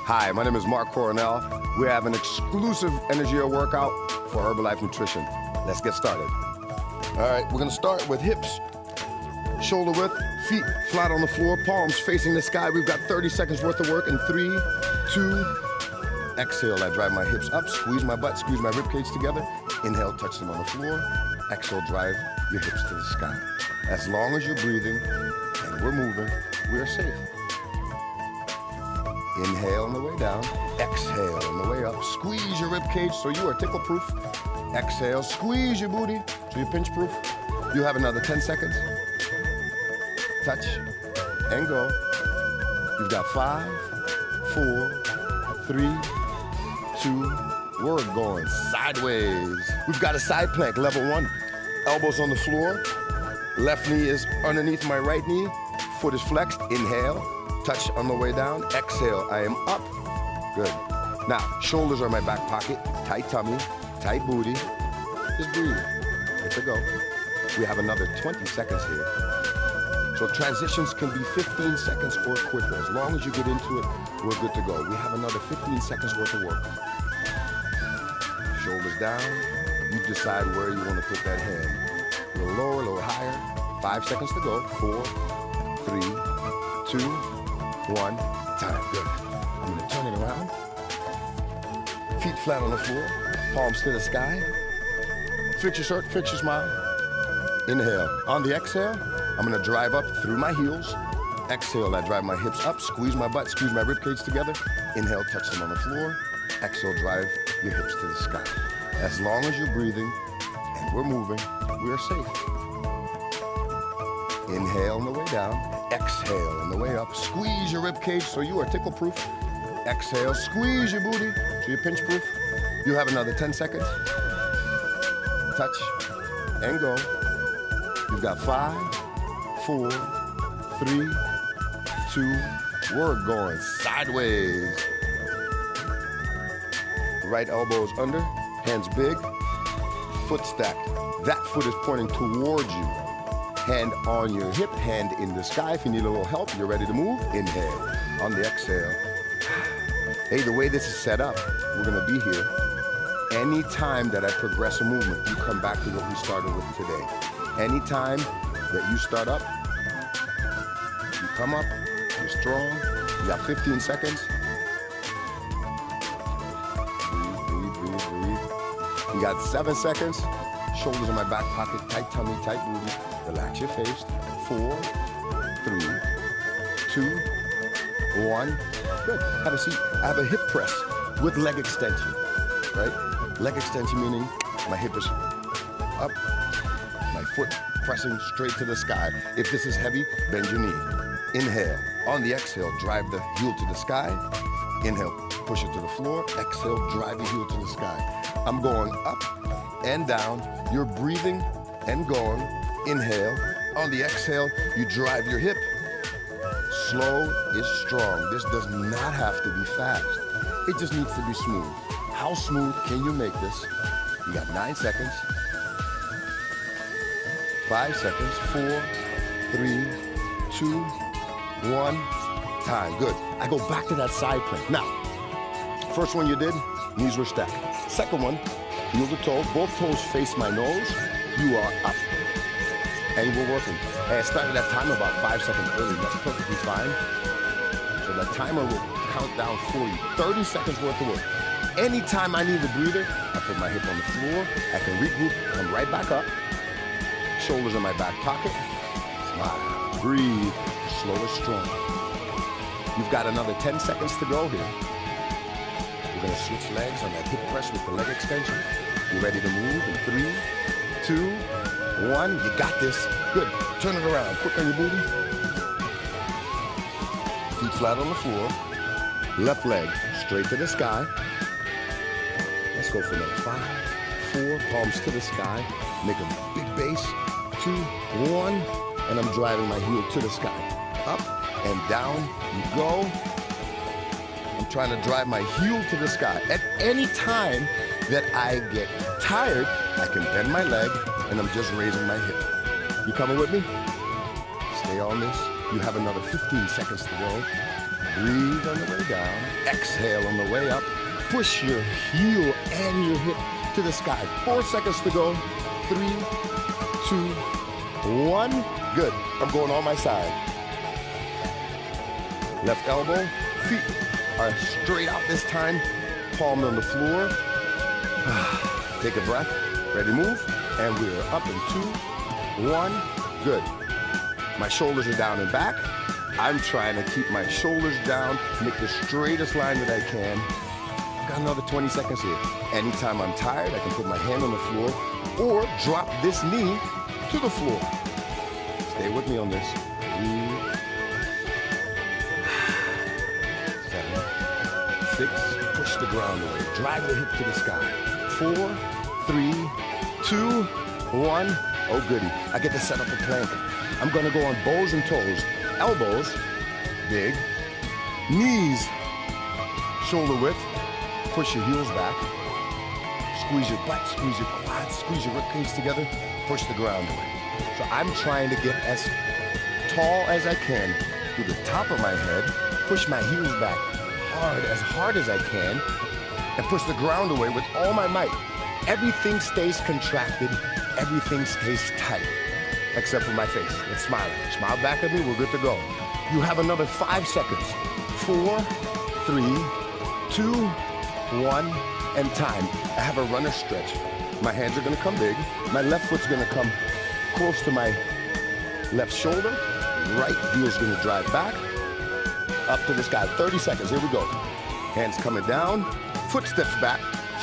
Hi, my name is Mark Coronel. We have an exclusive energy workout for Herbalife Nutrition. Let's get started. All right, we're gonna start with hips, shoulder width, feet flat on the floor, palms facing the sky. We've got 30 seconds worth of work in 3, 2, exhale. I drive my hips up, squeeze my butt, squeeze my rib cage together. Inhale, touch them on the floor. Exhale, drive your hips to the sky. As long as you're breathing and we're moving, we're safe. Inhale on the way down, exhale on the way up. Squeeze your rib cage so you are tickle-proof. Exhale, squeeze your booty so you're pinch-proof. You have another 10 seconds. Touch and go. You've got 5, 4, 3, 2, we're going sideways. We've got a side plank, level 1. Elbows on the floor. Left knee is underneath my right knee. Foot is flexed. Inhale. Touch on the way down. Exhale. I am up. Good. Now, shoulders are my back pocket. Tight tummy. Tight booty. Just breathe. Good to go. We have another 20 seconds here. So transitions can be 15 seconds or quicker. As long as you get into it, we're good to go. We have another 15 seconds worth of work. Shoulders down. You decide where you want to put that hand. A little lower, a little higher. 5 seconds to go. 4, 3, 2, 1. Time. Good. I'm going to turn it around. Feet flat on the floor. Palms to the sky. Fix your shirt, fix your smile. Inhale. On the exhale, I'm going to drive up through my heels. Exhale, I drive my hips up, squeeze my butt, squeeze my rib cage together. Inhale, touch them on the floor. Exhale, drive your hips to the sky. As long as you're breathing and we're moving, we're safe. Inhale on the way down. Exhale on the way up. Squeeze your rib cage so you are tickle-proof. Exhale, squeeze your booty so you're pinch-proof. You have another 10 seconds. Touch and go. You've got 5, 4, 3, 2, we're going sideways. Right elbow is under, hands big, foot stacked. That foot is pointing towards you. Hand on your hip, hand in the sky. If you need a little help, you're ready to move. Inhale. On the exhale. Hey, the way this is set up, we're gonna be here. Anytime that I progress a movement, you come back to what we started with today. Anytime that you start up, you come up, you're strong, you got 15 seconds. Breathe, breathe, breathe, breathe. You got 7 seconds. Shoulders in my back pocket, tight tummy, tight booty. Relax your face. 4, 3, 2, 1. Good. Have a seat. I have a hip press with leg extension, right? Leg extension meaning my hip is up, my foot pressing straight to the sky. If this is heavy, bend your knee. Inhale. On the exhale, drive the heel to the sky. Inhale, push it to the floor. Exhale, drive the heel to the sky. I'm going up and down. You're breathing and going. Inhale. On the exhale, you drive your hip. Slow is strong. This does not have to be fast. It just needs to be smooth. How smooth can you make this? You got 9 seconds. 5 seconds. 4, 3, 2, 1. Time. Good. I go back to that side plank. Now, first one you did, knees were stacked. Second one, heel to toe. Both toes face my nose. You are up. And we're working. I started that timer about 5 seconds early. That's perfectly fine. So the timer will count down for you. 30 seconds worth of work. Anytime I need a breather, I put my hip on the floor. I can regroup, come right back up. Shoulders in my back pocket. Smile. Breathe. Slow and strong. You've got another 10 seconds to go here. We're going to switch legs on that hip press with the leg extension. You ready to move in 3, 2, 1. You got this. Good. Turn it around. Quick on your booty. Feet flat on the floor. Left leg straight to the sky. Let's go for another 5, 4. Palms to the sky. Make a big base. 2, 1. And I'm driving my heel to the sky. Up and down you go. I'm trying to drive my heel to the sky. At any time that I get tired, I can bend my leg and I'm just raising my hip. You coming with me? Stay on this. You have another 15 seconds to go. Breathe on the way down. Exhale on the way up. Push your heel and your hip to the sky. 4 seconds to go. 3, 2, 1. Good. I'm going on my side. Left elbow. Feet are straight out this time. Palm on the floor. Take a breath. Ready to move. And we're up in 2, 1. Good. My shoulders are down and back. I'm trying to keep my shoulders down, make the straightest line that I can. I've got another 20 seconds here. Anytime I'm tired, I can put my hand on the floor or drop this knee to the floor. Stay with me on this. 3, 7, 6, push the ground away. Drive the hip to the sky. 4, 3, 2, 1. Oh goody, I get to set up a plank. I'm gonna go on bows and toes. Elbows, big. Knees, shoulder width. Push your heels back. Squeeze your butt, squeeze your quads, squeeze your ribcage together. Push the ground away. So I'm trying to get as tall as I can to the top of my head. Push my heels back as hard as I can. And push the ground away with all my might. Everything stays contracted. Everything stays tight. Except for my face. Let's smile. Smile back at me. We're good to go. You have another 5 seconds. 4, 3, 2, 1, and time. I have a runner stretch. My hands are going to come big. My left foot's going to come close to my left shoulder. Right heel's going to drive back. Up to the sky. 30 seconds. Here we go. Hands coming down. Footsteps back.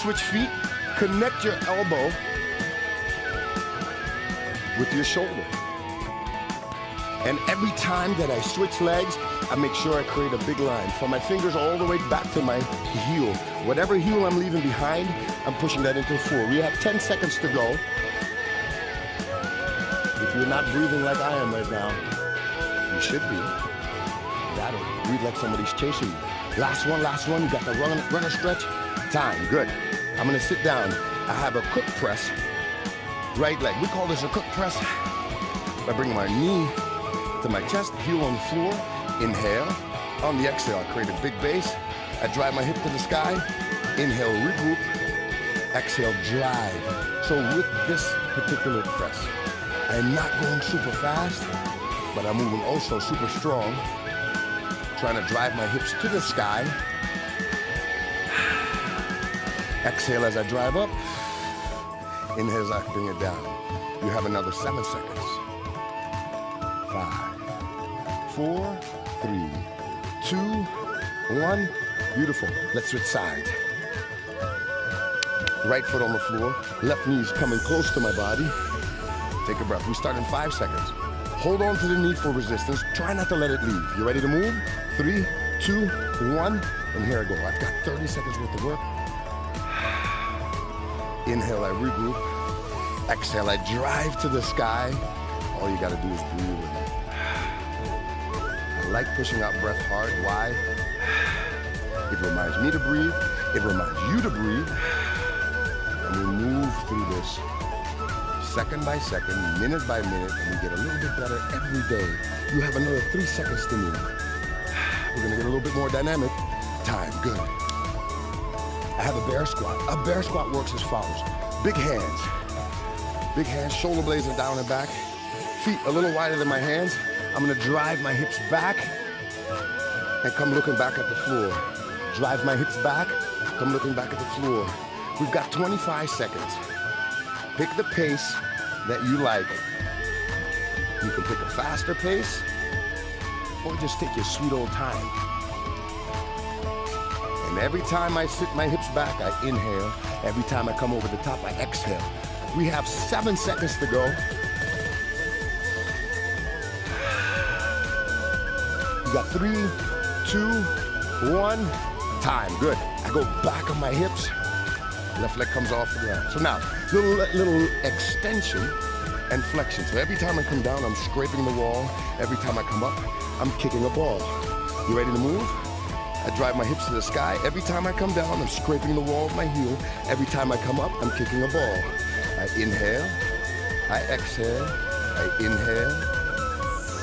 Switch feet. Connect your elbow with your shoulder. And every time that I switch legs, I make sure I create a big line from my fingers all the way back to my heel. Whatever heel I'm leaving behind, I'm pushing that into a 4. We have 10 seconds to go. If you're not breathing like I am right now, you should be. That'll breathe like somebody's chasing you. Last one. You got the runner stretch. Time, good. I'm gonna sit down. I have a cook press. Right leg. We call this a cook press. I bring my knee to my chest, heel on the floor. Inhale. On the exhale, I create a big base. I drive my hip to the sky. Inhale, regroup. Exhale, drive. So with this particular press, I'm not going super fast, but I'm moving also super strong. Trying to drive my hips to the sky. Exhale as I drive up. Inhale as I bring it down. You have another 7 seconds. 5, 4, 3, 2, 1. Beautiful. Let's switch sides. Right foot on the floor. Left knee's coming close to my body. Take a breath. We start in 5 seconds. Hold on to the knee for resistance. Try not to let it leave. You ready to move? 3, 2, 1. And here I go. I've got 30 seconds worth of work. Inhale, I regroup. Exhale, I drive to the sky. All you gotta do is breathe with me. I like pushing out breath hard. Why? It reminds me to breathe. It reminds you to breathe. And we move through this second by second, minute by minute, and we get a little bit better every day. You have another 3 seconds to move. We're gonna get a little bit more dynamic. Time, good. I have a bear squat. A bear squat works as follows. Big hands. Big hands, shoulder blades are down and back. Feet a little wider than my hands. I'm gonna drive my hips back and come looking back at the floor. Drive my hips back, come looking back at the floor. We've got 25 seconds. Pick the pace that you like. You can pick a faster pace or just take your sweet old time. And every time I sit my hips back, I inhale. Every time I come over the top, I exhale. We have 7 seconds to go. You got 3, 2, 1. Time, good. I go back on my hips. Left leg comes off the ground. So now, little extension and flexion. So every time I come down, I'm scraping the wall. Every time I come up, I'm kicking a ball. You ready to move? I drive my hips to the sky. Every time I come down, I'm scraping the wall with my heel. Every time I come up, I'm kicking a ball. I inhale, I exhale, I inhale,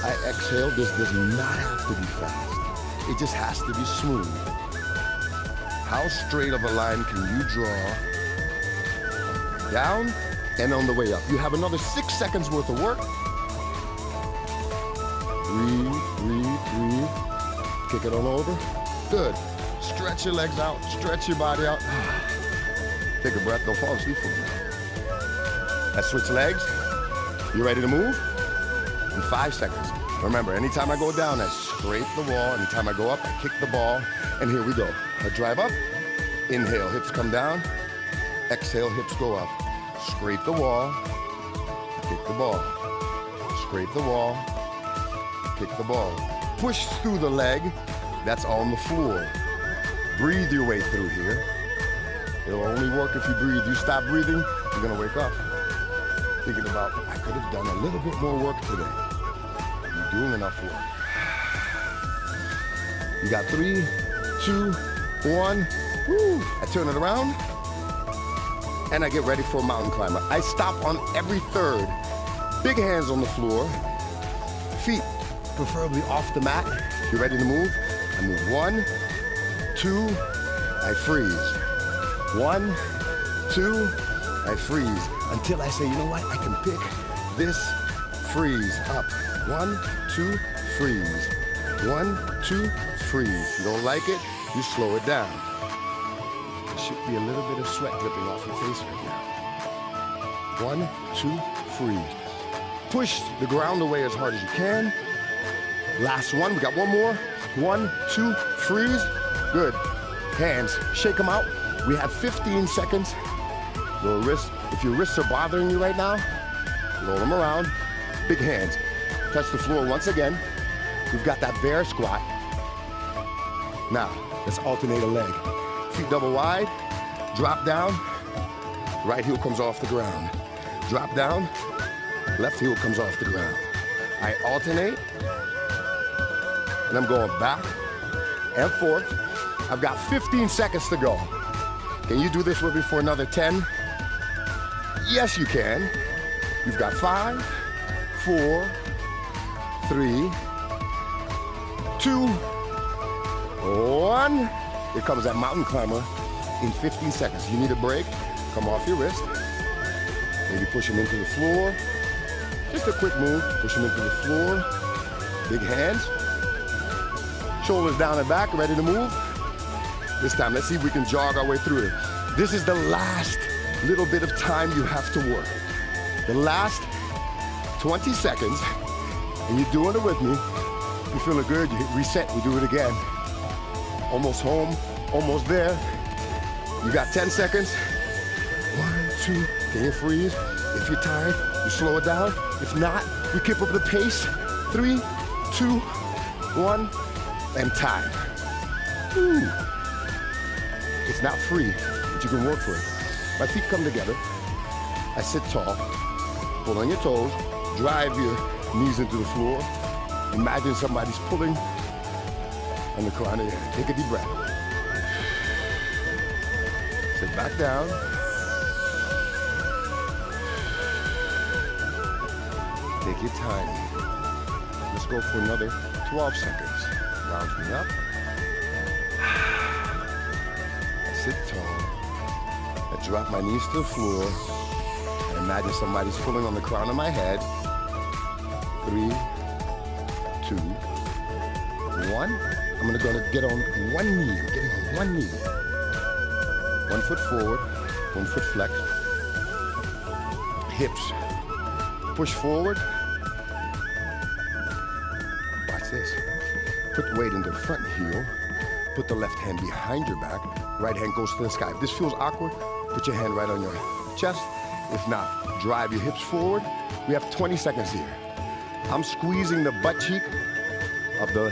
I exhale. This does not have to be fast. It just has to be smooth. How straight of a line can you draw? Down and on the way up. You have another 6 seconds worth of work. Breathe, breathe, breathe. Kick it on over. Good. Stretch your legs out. Stretch your body out. Take a breath. Don't fall asleep for me. Let's switch legs. You ready to move? In 5 seconds. Remember, anytime I go down, I scrape the wall. Anytime I go up, I kick the ball. And here we go. I drive up. Inhale, hips come down. Exhale, hips go up. Scrape the wall. Kick the ball. Scrape the wall. Kick the ball. Push through the leg. That's on the floor. Breathe your way through here. It'll only work if you breathe. You stop breathing, you're gonna wake up thinking about, I could have done a little bit more work today. You're doing enough work. You got 3, 2, 1. Woo. I turn it around and I get ready for a mountain climber. I stop on every third. Big hands on the floor. Feet preferably off the mat. You ready to move? I move 1, 2, I freeze. 1, 2, I freeze. Until I say, you know what? I can pick this, freeze, up. 1, 2, freeze. 1, 2, freeze. You don't like it? You slow it down. There should be a little bit of sweat dripping off your face right now. 1, 2, freeze. Push the ground away as hard as you can. Last one, we got one more. 1, 2, freeze. Good. Hands, shake them out. We have 15 seconds. Little wrist. If your wrists are bothering you right now, roll them around. Big hands. Touch the floor once again. We've got that bear squat. Now, let's alternate a leg. Feet double wide. Drop down. Right heel comes off the ground. Drop down. Left heel comes off the ground. I alternate. And I'm going back and forth. I've got 15 seconds to go. Can you do this with me for another 10? Yes, you can. You've got 5, 4, 3, 2, 1. Here comes that mountain climber in 15 seconds. You need a break. Come off your wrist. Maybe push him into the floor. Just a quick move. Push him into the floor. Big hands. Shoulders down and back, ready to move. This time, let's see if we can jog our way through it. This is the last little bit of time you have to work. The last 20 seconds, and you're doing it with me. You're feeling good, you hit reset, we do it again. Almost home, almost there. You got 10 seconds. 1, 2, can you freeze? If you're tired, you slow it down. If not, we keep up the pace. 3, 2, 1, and time. Woo. It's not free, but you can work for it. My feet come together. I sit tall. Pull on your toes. Drive your knees into the floor. Imagine somebody's pulling on the crown of your head. Take a deep breath. Sit back down. Take your time. Let's go for another 12 seconds. Round me up. Sit tall. I drop my knees to the floor. I imagine somebody's pulling on the crown of my head. 3, 2, 1. I'm gonna get on one knee. I'm getting on one knee. 1 foot forward, 1 foot flex. Hips. Push forward. Watch this. Put weight into the front heel. Put the left hand behind your back. Right hand goes to the sky. If this feels awkward, put your hand right on your chest. If not, drive your hips forward. We have 20 seconds here. I'm squeezing the butt cheek of the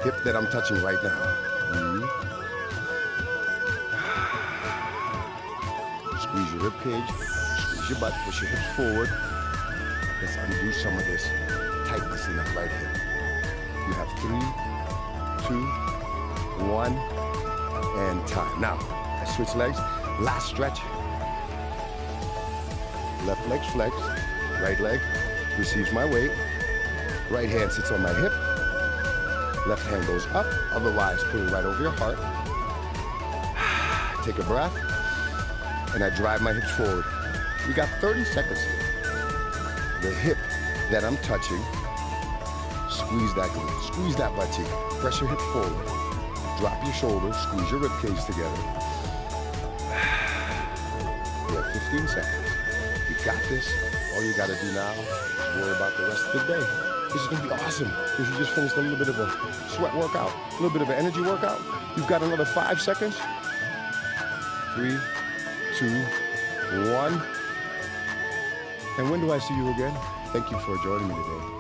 hip that I'm touching right now. Squeeze your rib cage, squeeze your butt, push your hips forward. Let's undo some of this tightness in that right hip. You have 3, 2, 1, and time. Now, I switch legs. Last stretch. Left leg's flexed. Right leg receives my weight. Right hand sits on my hip. Left hand goes up, otherwise put it right over your heart. Take a breath, and I drive my hips forward. We got 30 seconds here. The hip that I'm touching, squeeze that glute, squeeze that butt cheek, press your hip forward, drop your shoulders, squeeze your rib cage together. We have 15 seconds. You got this. All you gotta do now is worry about the rest of the day. This is gonna be awesome because you just finished a little bit of a sweat workout, a little bit of an energy workout. You've got another 5 seconds. 3, 2, 1. And when do I see you again? Thank you for joining me today.